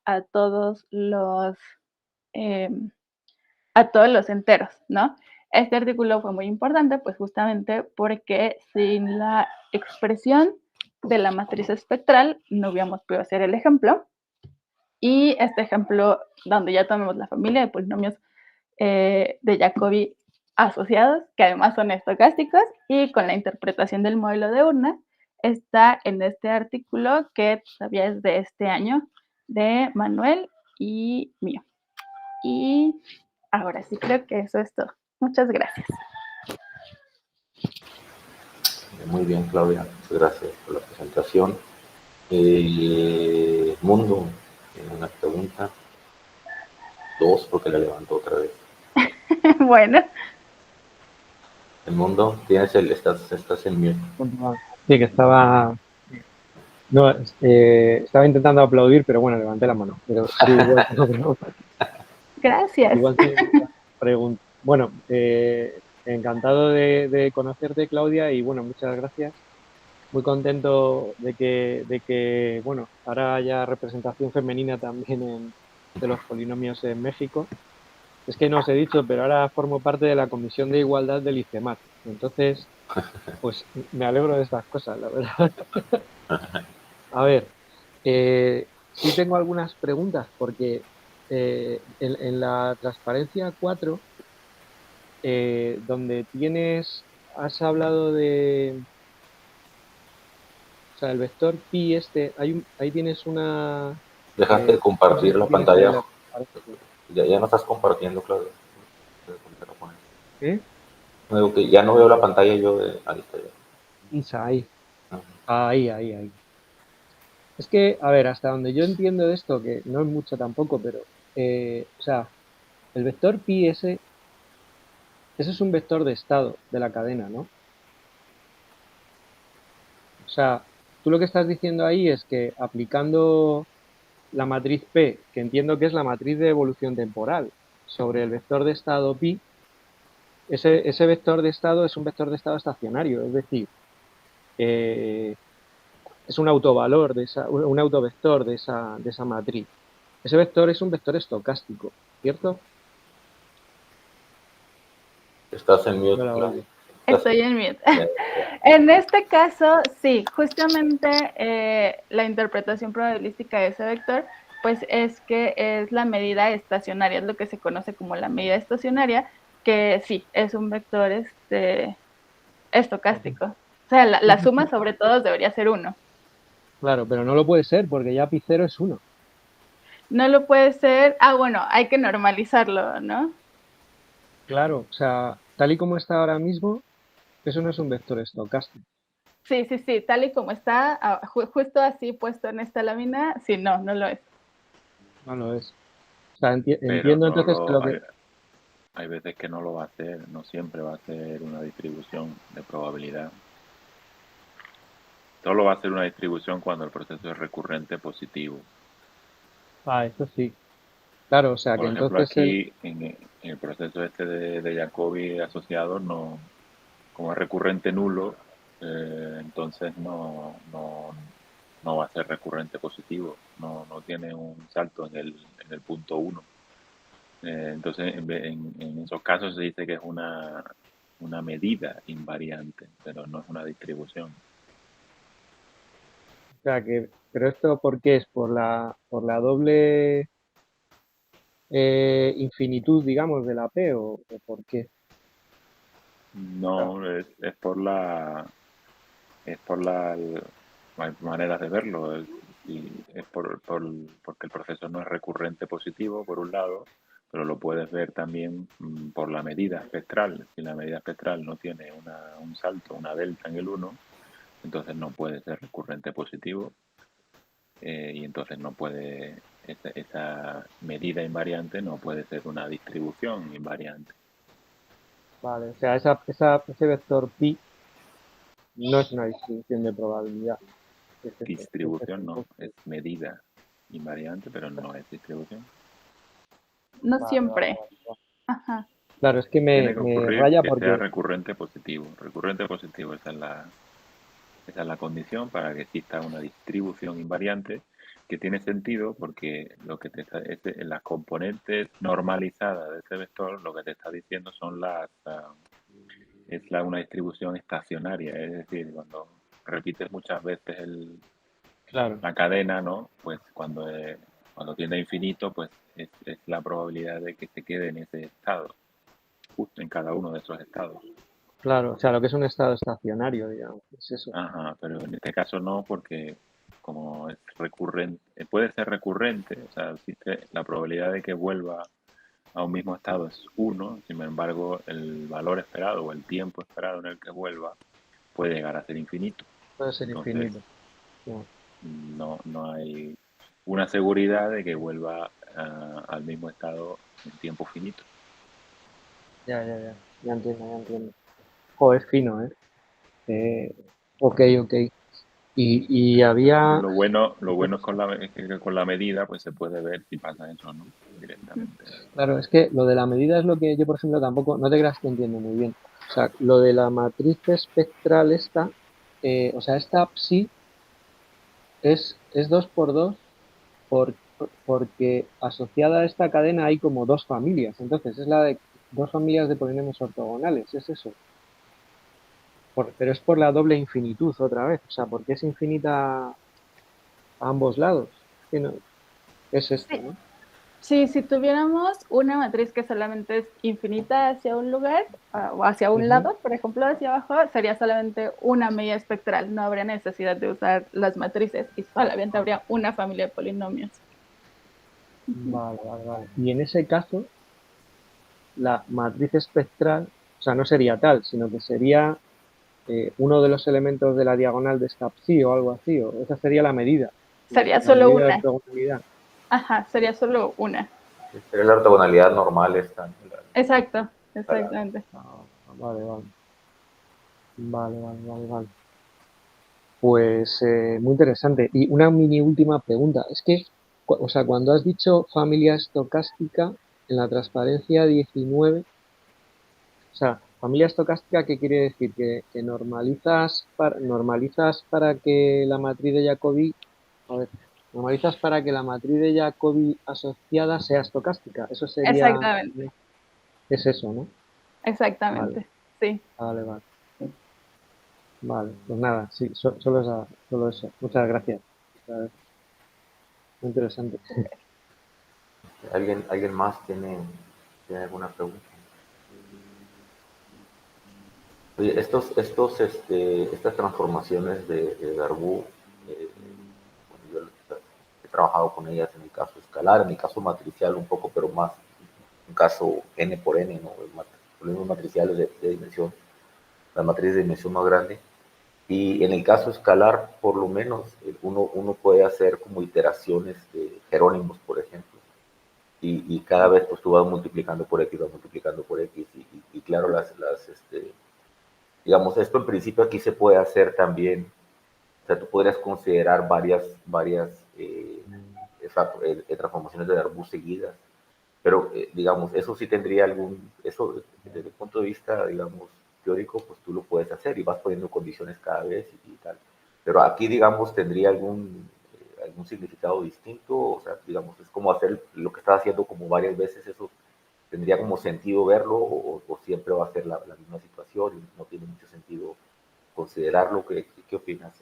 eh, a todos los enteros, ¿no? Este artículo fue muy importante, pues justamente porque sin la expresión de la matriz espectral no hubiéramos podido hacer el ejemplo. Y este ejemplo, donde ya tenemos la familia de polinomios de Jacobi asociados, que además son estocásticos, y con la interpretación del modelo de urna, está en este artículo que todavía es de este año, de Manuel y mío. Y ahora sí creo que eso es todo. Muchas gracias. Muy bien, Claudia, muchas gracias por la presentación. Mundo, tiene una pregunta. 2, porque la levanto otra vez. Bueno. El Mundo, estás en mute. Sí, que estaba... No, estaba intentando aplaudir, pero bueno, levanté la mano. Pero sí, igual tengo Gracias. igual tengo preguntas. Bueno, encantado de conocerte, Claudia, y bueno, muchas gracias. Muy contento de que bueno, ahora haya representación femenina también de los polinomios en México. Es que no os he dicho, pero ahora formo parte de la Comisión de Igualdad del ICEMAT. Entonces, pues me alegro de estas cosas, la verdad. A ver, sí tengo algunas preguntas, porque en la transparencia 4, donde has hablado de, o sea, el vector pi ahí tienes una... Dejaste de compartir la pantalla. La... Ya no estás compartiendo, Claudia. ¿Eh? Ya no veo la pantalla yo de... Ahí está ya. Isa, ahí. Ahí. Es que, a ver, hasta donde yo entiendo de esto, que no es mucho tampoco, pero, o sea, el vector pi ese es un vector de estado de la cadena, ¿no? O sea, tú lo que estás diciendo ahí es que aplicando la matriz P, que entiendo que es la matriz de evolución temporal, sobre el vector de estado pi, ese vector de estado es un vector de estado estacionario, es decir, es un autovalor, un autovector de esa matriz. Ese vector es un vector estocástico, ¿cierto? Estás en mute, Claudia. Estoy en mute. En este caso, sí, justamente la interpretación probabilística de ese vector, pues es que es la medida estacionaria, es lo que se conoce como la medida estacionaria, que sí, es un vector estocástico. O sea, la suma sobre todos debería ser 1. Claro, pero no lo puede ser porque ya pi 0 es 1. No lo puede ser. Bueno, hay que normalizarlo, ¿no? Claro, o sea, tal y como está ahora mismo, eso no es un vector estocástico. Sí, tal y como está, justo así puesto en esta lámina, sí, no lo es. No lo es. O sea, entiendo entonces que lo que... Hay veces que no lo va a hacer, no siempre va a ser una distribución de probabilidad. Solo va a ser una distribución cuando el proceso es recurrente positivo. Eso sí. Claro, o sea, Por que ejemplo, entonces... aquí en el proceso este de Jacobi asociado, como es recurrente nulo, entonces no va a ser recurrente positivo, no tiene un salto en el punto 1. Entonces, en esos casos se dice que es una medida invariante, pero no es una distribución. O sea, pero esto, ¿por qué es? ¿Por la doble infinitud, digamos, de la P o por qué? No, es por hay maneras de verlo, y es porque el proceso no es recurrente positivo, por un lado, pero lo puedes ver también por la medida espectral. Si la medida espectral no tiene un salto, una delta en el 1, entonces no puede ser recurrente positivo, y entonces no puede, esa medida invariante no puede ser una distribución invariante. Vale, o sea, ese vector pi no es una distribución de probabilidad. Es eso, Distribución no, es medida invariante, pero no es distribución. No Vale, siempre. vale, vale. Ajá. Claro, es que Tiene que me ocurrir raya que sea porque, recurrente positivo. Recurrente positivo, esa es la condición para que exista una distribución invariante, que tiene sentido porque lo que te está, las componentes normalizadas de ese vector, lo que te está diciendo son una distribución estacionaria, es decir, cuando repites muchas veces claro, la cadena, ¿no? Pues cuando tiende a infinito, pues es la probabilidad de que se quede en ese estado, justo en cada uno de esos estados. claro, o sea, lo que es un estado estacionario, digamos, es eso. Ajá, pero en este caso no, porque como es recurrente, puede ser recurrente, o sea, existe la probabilidad de que vuelva a un mismo estado es 1, sin embargo, el valor esperado o el tiempo esperado en el que vuelva puede llegar a ser infinito. Puede ser Entonces, infinito. Ya, no hay una seguridad de que vuelva al mismo estado en tiempo finito. ya entiendo, ya entiendo. Joder, es fino, ¿eh? Eh, ok, ok. Y había, Lo bueno es que con la medida pues se puede ver si pasa eso o no directamente. claro, es que lo de la medida es lo que yo, por ejemplo, tampoco, no te creas que entiendo muy bien. O sea, lo de la matriz espectral esta, o sea, esta psi es 2 por 2 por, porque asociada a esta cadena hay como dos familias. Entonces, es la de dos familias de polinomios ortogonales, es eso. Pero es por la doble infinitud otra vez. O sea, porque es infinita a ambos lados. Que no, es esto, Sí. ¿no? Sí, si tuviéramos una matriz que solamente es infinita hacia un lugar o hacia un Ujú. lado, por ejemplo, hacia abajo, sería solamente una medida espectral. No habría necesidad de usar las matrices y solamente habría una familia de polinomios. Vale, vale, vale. Y en ese caso, la matriz espectral, o sea, no sería tal, sino que sería uno de los elementos de la diagonal de esta psi o algo así, o esa sería la medida, Sería la solo medida de una. ortogonalidad. Ajá, sería solo una. Pero la ortogonalidad normal está Exacto, para exactamente. Ah, vale, vale. Vale, vale, vale, vale. Pues muy interesante. Y una mini última pregunta. Es que, o sea, cuando has dicho familia estocástica, en la transparencia 19, o sea, familia estocástica, ¿qué quiere decir? Que normalizas para que la matriz de Jacobi, a ver, normalizas para que la matriz de Jacobi asociada sea estocástica. Eso sería, Exactamente, es eso, ¿no? Vale, exactamente. Sí. vale, vale. Vale, pues nada, sí, solo eso. Muchas gracias. Muy interesante. ¿Alguien más tiene alguna pregunta? Oye, estas transformaciones de Darboux, bueno, yo he trabajado con ellas en el caso escalar, en el caso matricial un poco, pero más un caso n por n, ¿no? Problemas matriciales de dimensión, la matriz de dimensión más grande. Y en el caso escalar, por lo menos, uno puede hacer como iteraciones de Jerónimos, por ejemplo. Y cada vez pues tú vas multiplicando por X, vas multiplicando por X. Y claro, digamos, esto en principio aquí se puede hacer también. O sea, tú podrías considerar varias transformaciones de Darboux seguidas. Pero, digamos, eso sí tendría eso desde el punto de vista, digamos, teórico, pues tú lo puedes hacer y vas poniendo condiciones cada vez y tal. Pero aquí, digamos, tendría algún significado distinto, o sea, digamos, es como hacer lo que estás haciendo como varias veces, eso tendría como sentido verlo o siempre va a ser la misma situación y no tiene mucho sentido considerarlo. ¿Qué opinas?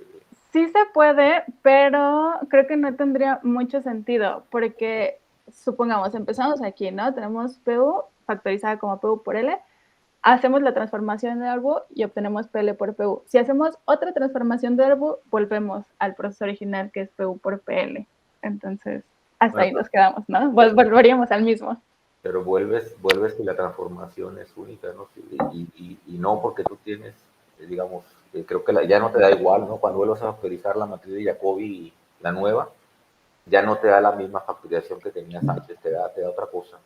Sí se puede, pero creo que no tendría mucho sentido, porque supongamos, empezamos aquí, ¿no? Tenemos PU factorizada como PU por L, hacemos la transformación de Darboux y obtenemos PL por PU. Si hacemos otra transformación de Darboux, volvemos al proceso original que es PU por PL. Entonces, hasta Bueno, ahí nos quedamos, ¿no? Volveríamos al mismo. pero vuelves y la transformación es única, ¿no? Y no porque tú tienes, digamos, creo que ya no te da igual, ¿no? Cuando vuelves a factorizar la matriz de Jacobi, la nueva, ya no te da la misma factorización que tenías antes, te da otra cosa.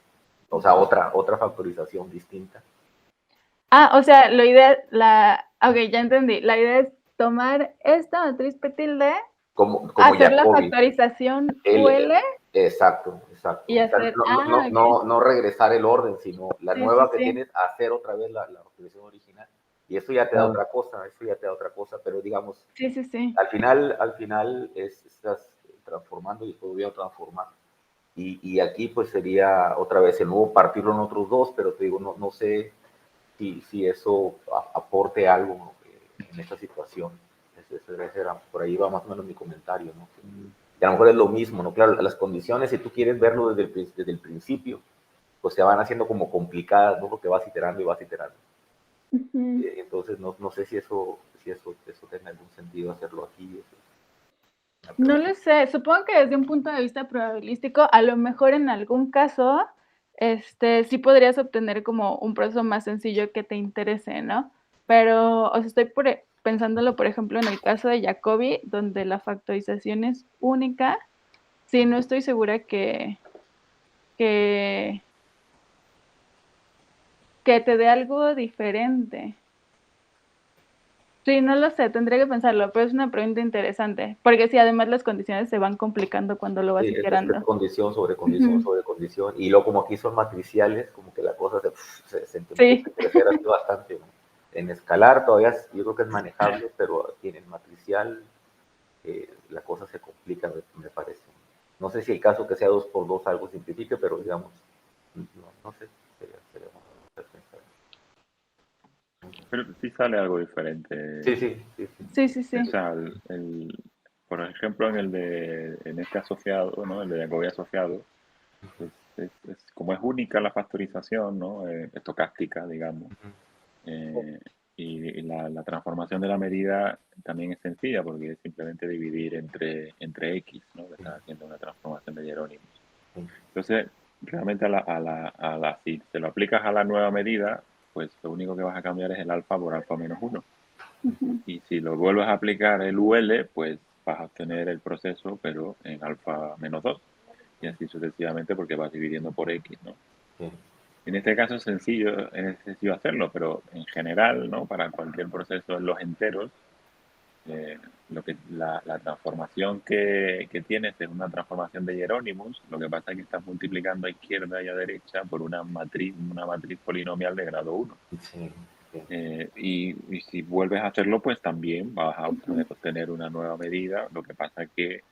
O sea, otra factorización distinta. O sea, ok, ya entendí. La idea es tomar esta matriz P tilde, Como hacer la Jacobi. factorización UL Exacto. y O sea, hacer, ok. no regresar el orden, sino la Sí, sí, nueva que sí. tienes, hacer otra vez la factorización original. Y eso ya te da otra cosa, pero digamos, Sí, sí, sí. al final estás transformando y después voy a transformar. Y aquí pues sería otra vez el nuevo partirlo en otros dos, pero te digo, no sé si eso aporte algo en esta situación. Por ahí va más o menos mi comentario, ¿no? Que a lo mejor es lo mismo, ¿no? Claro, las condiciones, si tú quieres verlo desde el principio, pues se van haciendo como complicadas, ¿no? Porque vas iterando y vas iterando. Entonces, no sé si eso tenga algún sentido hacerlo aquí. No lo sé, supongo que desde un punto de vista probabilístico, a lo mejor en algún caso, sí podrías obtener como un proceso más sencillo que te interese, ¿no? Pero, o sea, estoy pensándolo, por ejemplo, en el caso de Jacobi, donde la factorización es única, sí, no estoy segura que, que te dé algo diferente. Sí, no lo sé, tendría que pensarlo, pero es una pregunta interesante, porque sí, además las condiciones se van complicando cuando lo vas Sí, es iterando. condición sobre condición sobre condición. Y luego como aquí son matriciales, como que la cosa se Sí. empieza a crecer así bastante, ¿no? En escalar todavía yo creo que es manejable, pero aquí en el matricial la cosa se complica, me parece. No sé si el caso que sea 2x2 algo simplifique, pero digamos, no sé, sería pensar. Pero sí sale algo diferente. Sí, sí, sí, sí. Sí, sí, sí. O sea, por ejemplo, en este asociado, ¿no? El de Jacobi asociado, pues como es única la factorización, ¿no? Estocástica, digamos. Eh, y la transformación de la medida también es sencilla porque es simplemente dividir entre X, ¿no? Que está haciendo una transformación de Jerónimo. Entonces, realmente si se lo aplicas a la nueva medida, pues lo único que vas a cambiar es el alfa por alfa menos 1. Y si lo vuelves a aplicar el UL, pues vas a obtener el proceso, pero en alfa menos 2. Y así sucesivamente porque vas dividiendo por X, ¿no? Sí. En este caso es sencillo hacerlo, pero en general, ¿no? Para cualquier proceso en los enteros, la transformación que tienes es una transformación de Hieronymus. Lo que pasa es que estás multiplicando a izquierda y a derecha por una matriz polinomial de grado 1. Sí, sí. Y si vuelves a hacerlo, pues también vas a obtener una nueva medida. Lo que pasa es que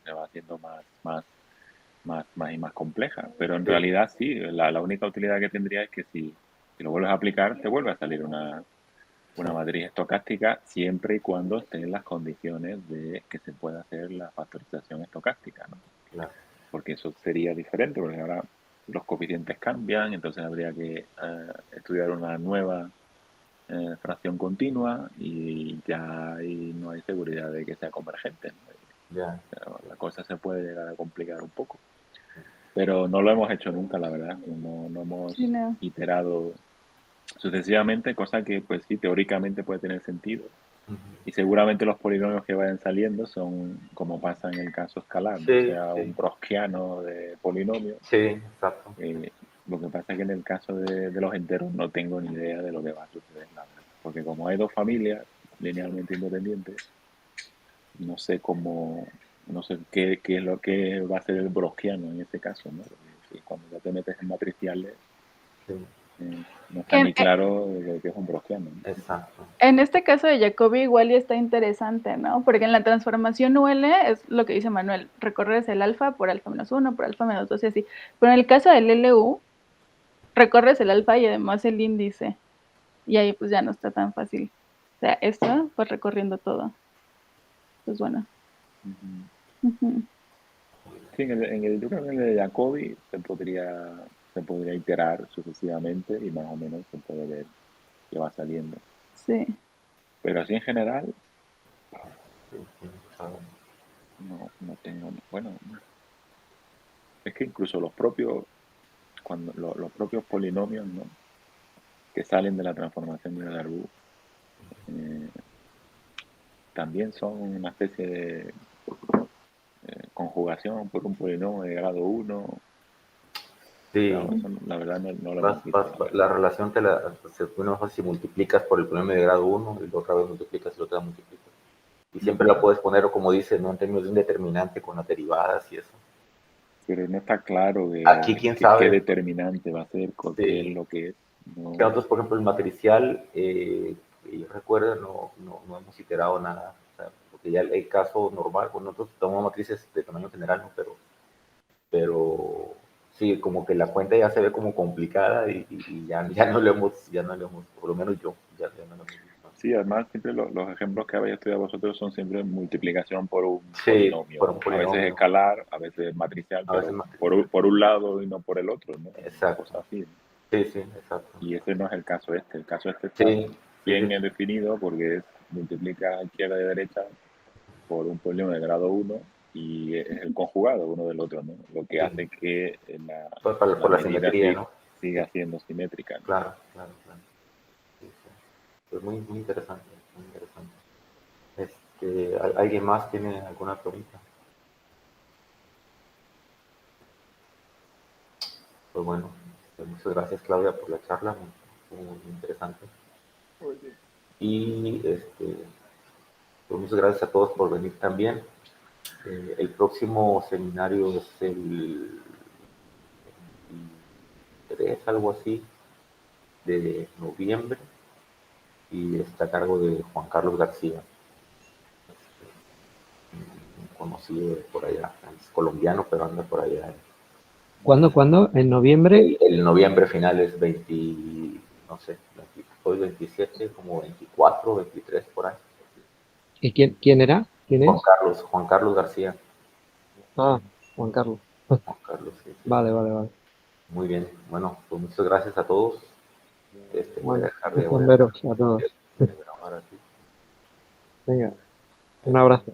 se va haciendo más compleja. Pero en Sí. realidad sí, la única utilidad que tendría es que si lo vuelves a aplicar, te vuelve a salir una matriz estocástica siempre y cuando estén en las condiciones de que se pueda hacer la factorización estocástica, ¿no? Claro. Porque eso sería diferente, porque ahora los coeficientes cambian, entonces habría que estudiar una nueva fracción continua y ya ahí no hay seguridad de que sea convergente, ¿no? Ya. La cosa se puede llegar a complicar un poco. Pero no lo hemos hecho nunca, la verdad. No hemos Sí, no. iterado sucesivamente, cosa que pues sí, teóricamente puede tener sentido. Y seguramente los polinomios que vayan saliendo son como pasa en el caso escalar, ¿no? O Sí, sea, un sí. browskiano de polinomios. Sí, exacto. Lo que pasa es que en el caso de los enteros no tengo ni idea de lo que va a suceder, la verdad. Porque como hay dos familias linealmente independientes, no sé no sé qué es lo que va a ser el browskiano en ese caso, ¿no? Porque cuando ya te metes en matriciales, Sí, no está Que ni claro de qué es un browskiano, ¿no? exacto. en este caso de Jacobi igual y está interesante, ¿no? Porque en la transformación UL es lo que dice Manuel, recorres el alfa por alfa menos 1, por alfa menos 2 y así. Pero en el caso del LU, recorres el alfa y además el índice. Y ahí pues ya no está tan fácil. O sea, esto pues recorriendo todo. Pues bueno. Ujú. Sí, yo creo que en el de Jacobi se podría iterar sucesivamente y más o menos se puede ver que va saliendo. Sí. Pero así en general, Sí, sí, claro. no tengo. Bueno, es que incluso los propios cuando los propios polinomios, ¿no?, que salen de la transformación de Darboux también son una especie de conjugación por un polinomio de grado 1. Sí, Claro, eso la verdad no lo hemos visto. la relación una vez si multiplicas por el polinomio de grado 1 y la otra vez multiplicas y la otra vez multiplicas. Y siempre la puedes poner, como dice, ¿no?, en términos de un determinante con las derivadas y eso. Pero no está claro Aquí, quién sabe. qué determinante va a ser, Sí. qué es lo que es. No. Nosotros, por ejemplo, el matricial, yo recuerdo, no hemos iterado nada. O sea, porque ya el caso normal, pues nosotros tomamos matrices de tamaño general, ¿no? Pero sí, como que la cuenta ya se ve como complicada y ya no lo hemos, por lo menos yo, ya no lo hemos visto. Sí, además siempre los ejemplos que habéis estudiado vosotros son siempre multiplicación por un Sí, polinomio. por un polinomio. A veces escalar, a veces matricial, pero por un lado y no por el otro, ¿no? Exacto. Cosa así, ¿no? Sí, exacto. Y ese no es el caso este. El caso este está bien definido porque multiplica izquierda y derecha por un polinomio de grado 1 y es el conjugado uno del otro, ¿no? Lo que hace que por la simetría, ¿no?, siga siendo simétrica, ¿no? Claro. Sí. Pues muy interesante, muy interesante. ¿Alguien más tiene alguna pregunta? Pues bueno, muchas gracias, Claudia, por la charla, muy interesante. Y pues muchas gracias a todos por venir también. El próximo seminario es el 3, algo así, de noviembre, y está a cargo de Juan Carlos García, un conocido por allá, es colombiano, pero anda por allá. ¿Cuándo? ¿En noviembre? El noviembre final es 20, no sé, hoy 27, como 24, 23, por ahí. ¿Y quién era? ¿Quién es? Juan Carlos García. Ah, Juan Carlos. Juan Carlos, sí. Vale. Muy bien, bueno, pues muchas gracias a todos. Voy a dejar de veros a todos. grabar aquí. Venga, un abrazo.